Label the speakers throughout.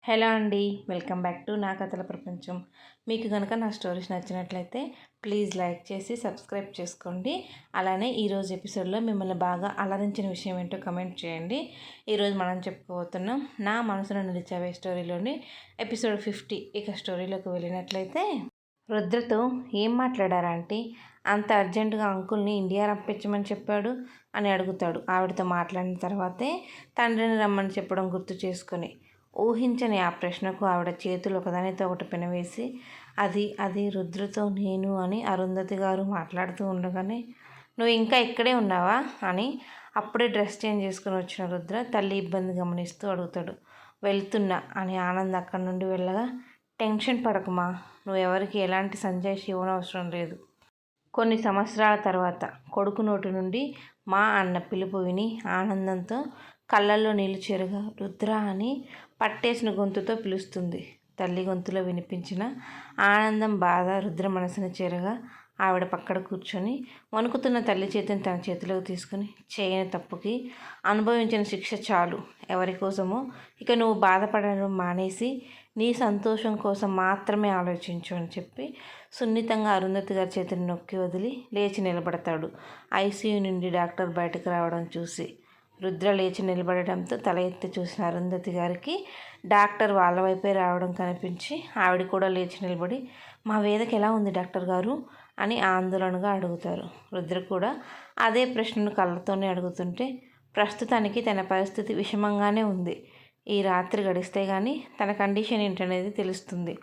Speaker 1: Hello అండి, welcome back to నా కథల ప్రపంచం. మీకు కనుక నా స్టోరీస్ నచ్చినట్లయితే ప్లీజ్ లైక్ చేసి సబ్స్క్రైబ్ చేసుకోండి. అలానే ఈరోజు ఎపిసోడ్లో మిమ్మల్ని బాగా అలరించిన విషయం ఏంటో కమెంట్ చేయండి. ఈరోజు మనం చెప్పుకోబోతున్నాం నా మనసును నిలిచావే స్టోరీలోని ఎపిసోడ్ 50. ఇక స్టోరీలోకి వెళ్ళినట్లయితే, రుద్రతో ఏం మాట్లాడారా ఆంటీ? అంత అర్జెంటుగా అంకుల్ని ఇండియా రప్పించమని చెప్పాడు అని అడుగుతాడు. ఆవిడతో మాట్లాడిన తర్వాతే తండ్రిని రమ్మని చెప్పడం గుర్తు చేసుకొని ఊహించని ఆ ప్రశ్నకు ఆవిడ చేతులు ఒకదానితో ఒకటి పెనవేసి, అది రుద్రతో నేను అని అరుంధతి గారు మాట్లాడుతూ ఉండగానే, నువ్వు ఇంకా ఇక్కడే ఉన్నావా అని అప్పుడే డ్రెస్ చేంజ్ చేసుకుని వచ్చిన రుద్ర తల్లి ఇబ్బంది గమనిస్తూ అడుగుతాడు. వెళ్తున్నా అని ఆనంద్ అక్కడి నుండి వెళ్ళగా, టెన్షన్ పడకుమా, నువ్వు ఎవరికి ఎలాంటి సంజాయిషి ఇవ్వనవసరం లేదు. కొన్ని సంవత్సరాల తర్వాత కొడుకు నోటి నుండి మా అన్న పిలుపు విని ఆనందంతో కళ్ళల్లో నీళ్లు చేరగా రుద్ర అని పట్టేసిన గొంతుతో పిలుస్తుంది. తల్లి గొంతులో వినిపించిన ఆనందం, బాధ రుద్ర మనసుని చేరగా ఆవిడ పక్కన కూర్చొని వణుకుతున్న తల్లి చేతిని తన చేతిలోకి తీసుకుని, చేయని తప్పుకి అనుభవించిన శిక్ష చాలు, ఎవరి కోసమో ఇక నువ్వు బాధపడడం మానేసి నీ సంతోషం కోసం మాత్రమే ఆలోచించు అని చెప్పి సున్నితంగా అరుంధతి గారి చేతిని నొక్కి వదిలి లేచి నిలబడతాడు. ఐసీయూ నుండి డాక్టర్ బయటకు రావడం చూసి రుద్ర లేచి నిలబడడంతో తల ఎత్తి చూసిన అరుంధతి గారికి డాక్టర్ వాళ్ళ వైపే రావడం కనిపించి ఆవిడ కూడా లేచి నిలబడి, మా వేదకి ఎలా ఉంది డాక్టర్ గారు అని ఆందోళనగా అడుగుతారు. రుద్ర కూడా అదే ప్రశ్నను కళ్ళతోనే అడుగుతుంటే, ప్రస్తుతానికి తన పరిస్థితి విషమంగానే ఉంది. ఈ రాత్రి గడిస్తే కానీ తన కండిషన్ ఏంటనేది తెలుస్తుంది.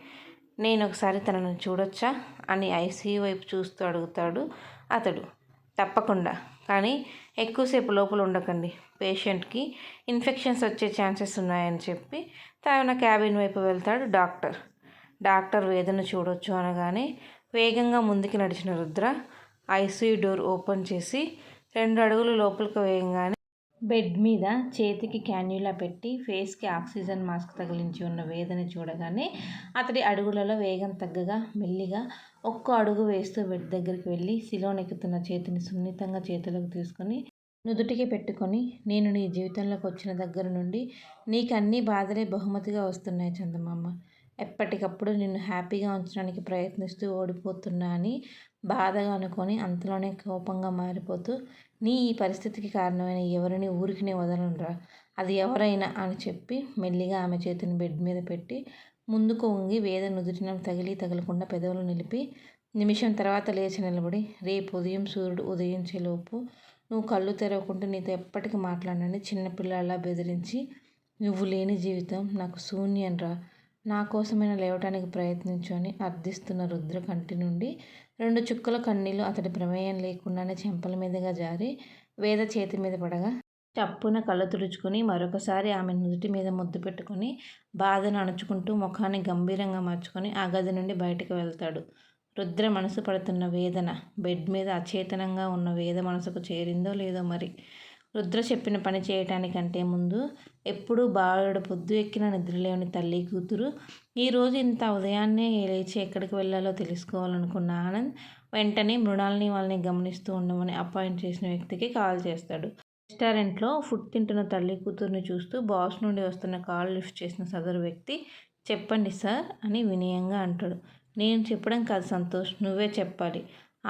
Speaker 1: నేను ఒకసారి తనను చూడొచ్చా అని ఐసీయూ వైపు చూస్తూ అడుగుతాడు అతడు. తప్పకుండా, కానీ ఎక్కువసేపు లోపల ఉండకండి, పేషెంట్కి ఇన్ఫెక్షన్స్ వచ్చే ఛాన్సెస్ ఉన్నాయని చెప్పి తన క్యాబిన్ వైపు వెళ్తాడు డాక్టర్. డాక్టర్ వేదన చూడొచ్చు అనగానే వేగంగా ముందుకు నడిచిన రుద్ర ఐసీయూ డోర్ ఓపెన్ చేసి 2 అడుగులు లోపలికి వేయంగానే బెడ్ మీద చేతికి క్యాన్యులా పెట్టి ఫేస్కి ఆక్సిజన్ మాస్క్ తగిలించి ఉన్న వేదని చూడగానే అతడి అడుగులలో వేగం తగ్గగా మెల్లిగా ఒక్క అడుగు వేస్తూ బెడ్ దగ్గరికి వెళ్ళి శిలోనెక్కుతున్న చేతిని సున్నితంగా చేతిలోకి తీసుకొని నుదుటికి పెట్టుకొని, నేను నీ జీవితంలోకి వచ్చిన దగ్గర నుండి నీకు అన్ని బాధలే బహుమతిగా వస్తున్నాయి చందమామ. ఎప్పటికప్పుడు నిన్ను హ్యాపీగా ఉంచడానికి ప్రయత్నిస్తూ ఓడిపోతున్నా అని బాధగా అనుకొని అంతలోనే కోపంగా మారిపోతూ, నీ ఈ పరిస్థితికి కారణమైన ఎవరిని ఊరికినే వదలనురా, అది ఎవరైనా అని చెప్పి మెల్లిగా ఆమె చేతిని బెడ్ మీద పెట్టి ముందుకు వంగి వేద నుదుటిన తగలకుండా పెదవులు నిలిపి నిమిషం తర్వాత లేచి నిలబడి, రేపు ఉదయం సూర్యుడు ఉదయించేలోపు నువ్వు కళ్ళు తెరవకుంటే నీతో ఎప్పటికీ మాట్లాడనని చిన్నపిల్లలా బెదిరించి, నువ్వు లేని జీవితం నాకు శూన్యం రా, నా కోసమైనా లేవటానికి ప్రయత్నించు అని అర్థిస్తున్న రుద్ర కంటి నుండి 2 చుక్కల కన్నీళ్లు అతడి ప్రమేయం లేకుండానే చెంపల మీదుగా జారి వేద చేతి మీద పడగా చప్పున కళ్ళు తుడుచుకుని మరొకసారి ఆమె నుదుటి మీద ముద్దు పెట్టుకుని బాధను అణుచుకుంటూ ముఖాన్ని గంభీరంగా మార్చుకొని ఆ గది నుండి బయటకు వెళ్తాడు. రుద్ర మనసు పడుతున్న వేదన బెడ్ మీద అచేతనంగా ఉన్న వేద మనసుకు చేరిందో లేదో మరి. రుద్ర చెప్పిన పని చేయటానికంటే ముందు ఎప్పుడూ బాలుడు పొద్దు ఎక్కిన నిద్రలేని తల్లి కూతురు ఈరోజు ఇంత ఉదయాన్నే లేచి ఎక్కడికి వెళ్ళాలో తెలుసుకోవాలనుకున్న ఆనంద్ వెంటనే మృణాల్ని వాళ్ళని గమనిస్తూ ఉండమని అపాయింట్ చేసిన వ్యక్తికి కాల్ చేస్తాడు. రెస్టారెంట్లో ఫుడ్ తింటున్న తల్లి కూతుర్ని చూస్తూ బాస్ నుండి వస్తున్న కాల్ లిఫ్ట్ చేసిన సదరు వ్యక్తి, చెప్పండి సార్ అని వినయంగా అంటాడు. నేను చెప్పడం కాదు సంతోష్, నువ్వే చెప్పాలి.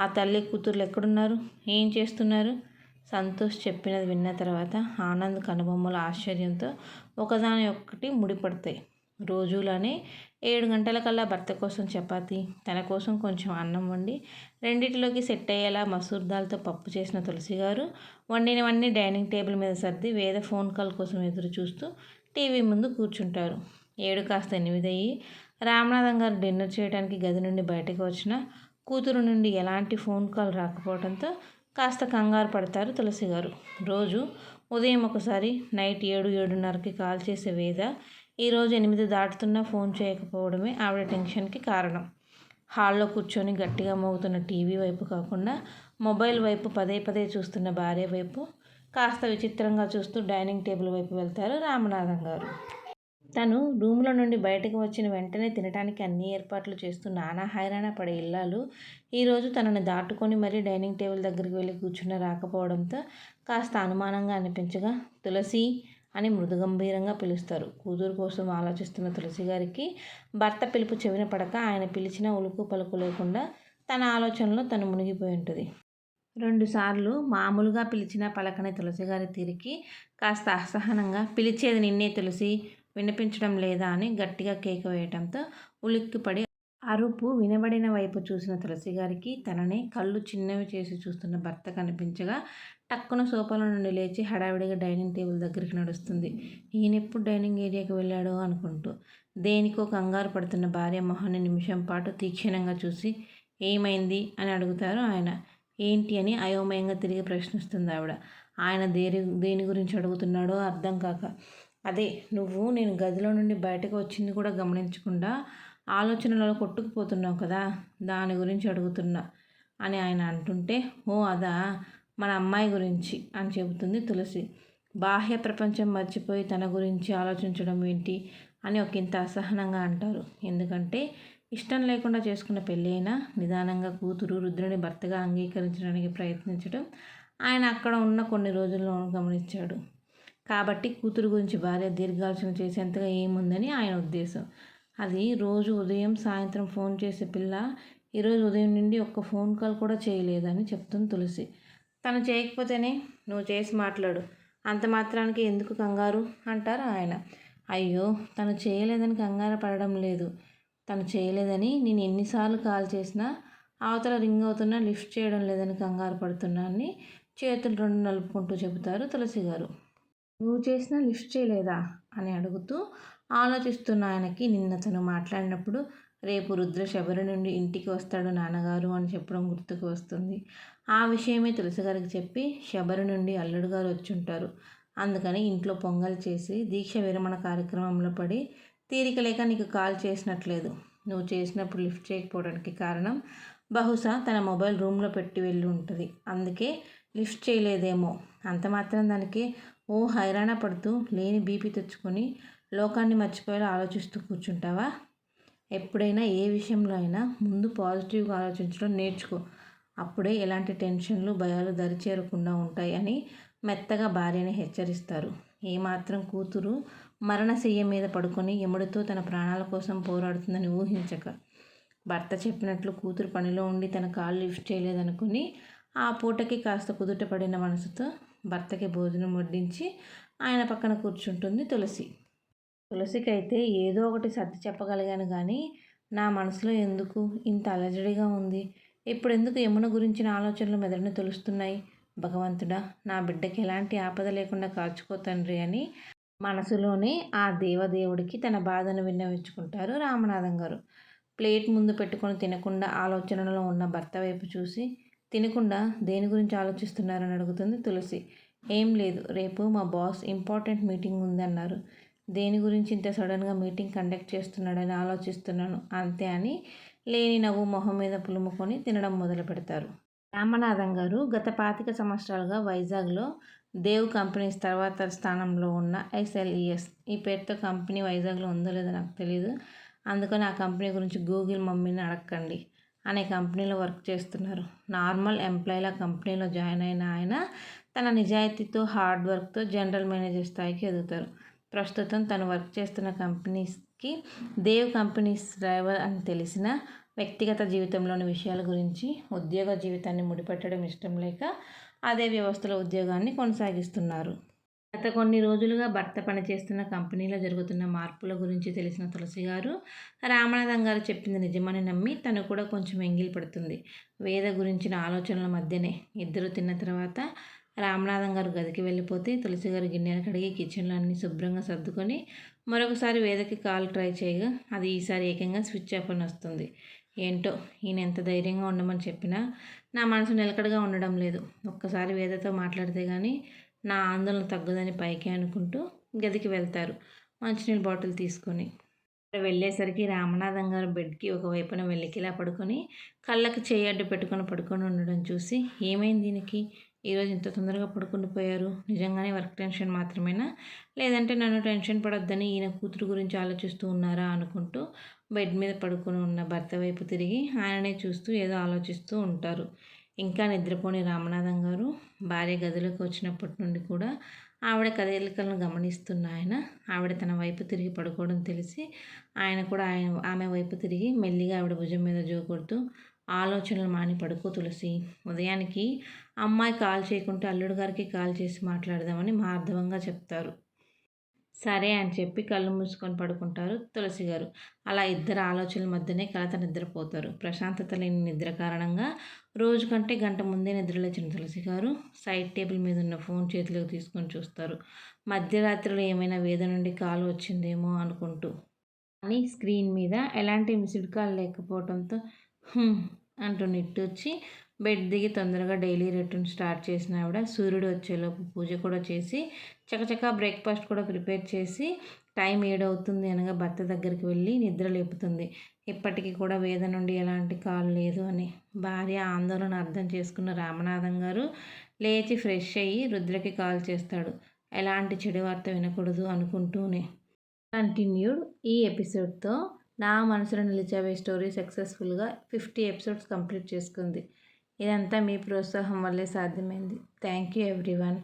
Speaker 1: ఆ తల్లి కూతుర్లు ఎక్కడున్నారు, ఏం చేస్తున్నారు? సంతోష్ చెప్పినది విన్న తర్వాత ఆనంద్ కనుబొమ్మల ఆశ్చర్యంతో ఒకదాని ఒక్కటి ముడిపడతాయి. రోజులానే 7 గంటలకల్లా భర్త కోసం చపాతీ, తన కోసం కొంచెం అన్నం వండి రెండిటిలోకి సెట్ అయ్యేలా మసూర్ దాల్తో పప్పు చేసిన తులసి గారు వండినవన్నీ డైనింగ్ టేబుల్ మీద సర్ది వేద ఫోన్ కాల్ కోసం ఎదురు చూస్తూ టీవీ ముందు కూర్చుంటారు. 7 కాస్త 8 అయ్యి రామనాథం గారు డిన్నర్ చేయడానికి గది నుండి బయటకు వచ్చినా కూతురు నుండి ఎలాంటి ఫోన్ కాల్ రాకపోవడంతో కాస్త కంగారు పడతారు తులసి గారు. రోజు ఉదయం ఒకసారి, నైట్ 7-7:30కి కాల్ చేసే వేద ఈరోజు 8 దాటుతున్నా ఫోన్ చేయకపోవడమే ఆవిడ టెన్షన్కి కారణం. హాల్లో కూర్చొని గట్టిగా మోగుతున్న టీవీ వైపు కాకుండా మొబైల్ వైపు పదే పదే చూస్తున్న భార్య వైపు కాస్త విచిత్రంగా చూస్తూ డైనింగ్ టేబుల్ వైపు వెళ్తారు రామనాథం గారు. తను రూమ్లో నుండి బయటకు వచ్చిన వెంటనే తినటానికి అన్ని ఏర్పాట్లు చేస్తూ నానా హైరాణ పడే ఇల్లాలు ఈరోజు తనని దాటుకొని మరీ డైనింగ్ టేబుల్ దగ్గరికి వెళ్ళి కూర్చున్న రాకపోవడంతో కాస్త అనుమానంగా అనిపించగా, తులసి అని మృదుగంభీరంగా పిలుస్తారు. కూతురు కోసం ఆలోచిస్తున్న తులసి గారికి భర్త పిలుపు చెవిన పడక ఆయన పిలిచిన ఉలుకు పలుకు లేకుండా తన ఆలోచనలో తను మునిగిపోయి ఉంటుంది. 2 సార్లు మామూలుగా పిలిచినా పలకని తులసి గారి తీరికి కాస్త అసహనంగా పిలిచేది నిన్నే తులసి, వినిపించడం లేదా అని గట్టిగా కేక వేయటంతో ఉలిక్కిపడి అరుపు వినబడిన వైపు చూసిన తులసి గారికి తననే కళ్ళు చిన్నవి చేసి చూస్తున్న భర్త కనిపించగా టక్కున సోఫాలో నుండి లేచి హడావిడిగా డైనింగ్ టేబుల్ దగ్గరికి నడుస్తుంది. ఈయనెప్పుడు డైనింగ్ ఏరియాకి వెళ్ళాడో అనుకుంటూ. దేనికో కంగారు పడుతున్న భార్య మొహాన్ని నిమిషం పాటు తీక్షణంగా చూసి ఏమైంది అని అడుగుతారు ఆయన. ఏంటి అని అయోమయంగా తిరిగి ప్రశ్నిస్తుంది ఆవిడ. ఆయన దేని గురించి అడుగుతున్నాడో అర్థం కాక. అదే నువ్వు నేను గదిలో నుండి బయటకు వచ్చింది కూడా గమనించకుండా ఆలోచనలలో కొట్టుకుపోతున్నావు కదా, దాని గురించి అడుగుతున్నా అని ఆయన అంటుంటే, ఓ అదా, మన అమ్మాయి గురించి అని చెబుతుంది తులసి. బాహ్య ప్రపంచం మర్చిపోయి తన గురించి ఆలోచించడం ఏంటి అని ఒకంత అసహనంగా అంటారు. ఎందుకంటే ఇష్టం లేకుండా చేసుకున్న పెళ్ళి అయినా నిదానంగా కూతురు రుద్రుని భర్తగా అంగీకరించడానికి ప్రయత్నించడం ఆయన అక్కడ ఉన్న కొన్ని రోజుల్లో గమనించాడు. కాబట్టి కూతురు గురించి భార్య దీర్ఘాలోచన చేసేంతగా ఏముందని ఆయన ఉద్దేశం. అది రోజు ఉదయం సాయంత్రం ఫోన్ చేసే పిల్ల ఈరోజు ఉదయం నుండి ఒక్క ఫోన్ కాల్ కూడా చేయలేదని చెప్తుంది తులసి. తను చేయకపోతేనే నువ్వు చేసి మాట్లాడు, అంత మాత్రానికి ఎందుకు కంగారు అంటారు ఆయన. అయ్యో తను చేయలేదని కంగారు పడడం లేదు, తను చేయలేదని నేను ఎన్నిసార్లు కాల్ చేసినా అవతల రింగ్ అవుతున్నా లిఫ్ట్ చేయడం లేదని కంగారు పడుతున్నానని చేతులు 2 నలుపుకుంటూ చెబుతారు తులసి గారు. నువ్వు చేసినా లిఫ్ట్ చేయలేదా అని అడుగుతూ ఆలోచిస్తున్న ఆయనకి నిన్న తను మాట్లాడినప్పుడు రేపు రుద్ర శబరి నుండి ఇంటికి వస్తాడు నాన్నగారు అని చెప్పడం గుర్తుకు వస్తుంది. ఆ విషయమే తులసి గారికి చెప్పి శబరి నుండి అల్లుడు గారు వచ్చుంటారు. అందుకని ఇంట్లో పొంగల్ చేసి దీక్ష విరమణ కార్యక్రమంలో పడి తీరిక లేక నీకు కాల్ చేసినట్లేదు. నువ్వు చేసినప్పుడు లిఫ్ట్ చేయకపోవడానికి కారణం బహుశా తన మొబైల్ రూమ్లో పెట్టి వెళ్ళి ఉంటుంది, అందుకే లిఫ్ట్ చేయలేదేమో. అంత మాత్రం దానికి ఓ హైరాణ పడుతూ లేని బీపీ తెచ్చుకొని లోకాన్ని మర్చిపోయేలా ఆలోచిస్తూ కూర్చుంటావా? ఎప్పుడైనా ఏ విషయంలో అయినా ముందు పాజిటివ్గా ఆలోచించడం నేర్చుకో, అప్పుడే ఎలాంటి టెన్షన్లు భయాలు దరిచేరకుండా ఉంటాయి అని మెత్తగా భార్యని హెచ్చరిస్తారు. ఏమాత్రం కూతురు మరణశయ్య మీద పడుకొని యముడితో తన ప్రాణాల కోసం పోరాడుతుందని ఊహించక, భర్త చెప్పినట్లు కూతురు పనిలో ఉండి తన కాల్ లిఫ్ట్ చేయలేదనుకుని ఆ పూటకి కాస్త కుదుట పడిన మనసుతో భర్తకి భోజనం వడ్డించి ఆయన పక్కన కూర్చుంటుంది తులసి. తులసికైతే ఏదో ఒకటి సర్ది చెప్పగలిగాను కానీ నా మనసులో ఎందుకు ఇంత అలజడిగా ఉంది, ఇప్పుడెందుకు యమున గురించిన ఆలోచనలు మెదడుని తొలుస్తున్నాయి, భగవంతుడా నా బిడ్డకి ఎలాంటి ఆపద లేకుండా కాచుకో తండ్రి అని మనసులోనే ఆ దేవదేవుడికి తన బాధను విన్నవించుకుంటారు రామనాథం గారు. ప్లేట్ ముందు పెట్టుకొని తినకుండా ఆలోచనలో ఉన్న భర్త వైపు చూసి, తినకుండా దేని గురించి ఆలోచిస్తున్నారని అడుగుతుంది తులసి. ఏం లేదు, రేపు మా బాస్ ఇంపార్టెంట్ మీటింగ్ ఉంది అన్నారు, దేని గురించి ఇంత సడన్గా మీటింగ్ కండక్ట్ చేస్తున్నాడని ఆలోచిస్తున్నాను అంతే అని లేని నవ్వు మొహం మీద పులుముకొని తినడం మొదలు పెడతారు. రామనాథం గారు గత 25 సంవత్సరాలుగా వైజాగ్లో దేవ్ కంపెనీస్ తర్వాత స్థానంలో ఉన్న ఎస్ఎల్ఈఎస్ ఈ పేరుతో కంపెనీ వైజాగ్లో ఉందో లేదో నాకు తెలియదు, అందుకని ఆ కంపెనీ గురించి గూగుల్ మమ్మీని అడగండి అనే కంపెనీలో వర్క్ చేస్తున్నారు. నార్మల్ ఎంప్లాయీలా కంపెనీలో జాయిన్ అయిన ఆయన తన నిజాయితీతో హార్డ్ వర్క్తో జనరల్ మేనేజర్ స్థాయికి ఎదుగుతారు. ప్రస్తుతం తను వర్క్ చేస్తున్న కంపెనీస్కి దేవ్ కంపెనీస్ డ్రైవర్ అని తెలిసిన వ్యక్తిగత జీవితంలోని విషయాల గురించి ఉద్యోగ జీవితాన్ని ముడిపెట్టడం ఇష్టం లేక అదే వ్యవస్థలో ఉద్యోగాన్ని కొనసాగిస్తున్నారు. గత కొన్ని రోజులుగా భర్త పనిచేస్తున్న కంపెనీలో జరుగుతున్న మార్పుల గురించి తెలిసిన తులసి గారు రామనాథం గారు చెప్పింది నిజమని నమ్మి తను కూడా కొంచెం ఎంగిలి పడుతుంది. వేద గురించిన ఆలోచనల మధ్యనే ఇద్దరు తిన్న తర్వాత రామనాథం గారు గదికి వెళ్ళిపోతే తులసి గారు గిన్నెలు కడిగి కిచెన్లో అన్నీ శుభ్రంగా సర్దుకొని మరొకసారి వేదకి కాల్ ట్రై చేయగా అది ఈసారి ఏకంగా స్విచ్ ఆఫ్ అని వస్తుంది. ఏంటో ఈయన ఎంత ధైర్యంగా ఉండమని చెప్పినా నా మనసు నిలకడగా ఉండడం లేదు, ఒక్కసారి వేదతో మాట్లాడితే కానీ నా ఆందోళన తగ్గదని పైకి అనుకుంటూ గదికి వెళ్తారు మంచినీళ్ళ బాటిల్ తీసుకొని. వెళ్ళేసరికి రామనాథం గారు బెడ్కి ఒకవైపున వెల్లికిలా పడుకొని కళ్ళకి చేయి అడ్డు పడుకొని ఉండడం చూసి ఏమైంది దీనికి, ఈరోజు ఇంత తొందరగా పడుకుని పోయారు, నిజంగానే వర్క్ టెన్షన్ మాత్రమేనా, లేదంటే నన్ను టెన్షన్ పడొద్దని ఈయన కూతురు గురించి ఆలోచిస్తూ ఉన్నారా అనుకుంటూ బెడ్ మీద పడుకొని ఉన్న భర్త వైపు తిరిగి ఆయననే చూస్తూ ఏదో ఆలోచిస్తూ ఉంటారు. ఇంకా నిద్రపోని రామనాథం గారు భార్య గదిలోకి వచ్చినప్పటి నుండి కూడా ఆవిడ కదలికలను గమనిస్తున్న ఆవిడ తన వైపు తిరిగి పడుకోవడం తెలిసి ఆయన కూడా ఆమె వైపు తిరిగి మెల్లిగా ఆవిడ భుజం మీద జోకొడుతూ, ఆలోచనలు మాని పడుకో తులసి. ఉదయానికి అమ్మాయి కాల్ చేయకుంటే అల్లుడు గారికి కాల్ చేసి మాట్లాడదామని మార్దవంగా చెప్తారు. సరే అని చెప్పి కళ్ళు మూసుకొని పడుకుంటారు తులసి గారు. అలా ఇద్దరు ఆలోచనల మధ్యనే కలత నిద్రపోతారు. ప్రశాంతత లేని నిద్ర కారణంగా రోజు కంటే గంట ముందే నిద్రలేచిన తులసి గారు సైడ్ టేబుల్ మీద ఉన్న ఫోన్ చేతిలోకి తీసుకొని చూస్తారు. మధ్యరాత్రిలో ఏమైనా వేద నుండి కాల్ వచ్చిందేమో అనుకుంటూ. కానీ స్క్రీన్ మీద ఎలాంటి మిస్డ్ కాల్ లేకపోవడంతో అంటూ నిట్టూర్చి బెడ్ దిగి తొందరగా డైలీ రొటీన్ స్టార్ట్ చేసిన ఆవిడ సూర్యుడు వచ్చేలోపు పూజ కూడా చేసి చకచకా బ్రేక్ఫాస్ట్ కూడా ప్రిపేర్ చేసి టైం 7 అవుతుంది అనగా భర్త దగ్గరికి వెళ్ళి నిద్ర లేపుతుంది. ఇప్పటికీ కూడా వేద నుండి ఎలాంటి కాల్ లేదు అని. భార్య ఆందోళన అర్థం చేసుకున్న రామనాథం గారు లేచి ఫ్రెష్ అయ్యి రుద్రకి కాల్ చేస్తాడు. ఎలాంటి చెడు వార్త వినకూడదు అనుకుంటూనే. కంటిన్యూడ్. ఈ ఎపిసోడ్తో నా మనసులో నిలిచేవే స్టోరీ సక్సెస్ఫుల్గా 50 ఎపిసోడ్స్ కంప్లీట్ చేసుకుంది. ఇదంతా మీ ప్రోత్సాహం వల్లే సాధ్యమైంది. Thank you everyone.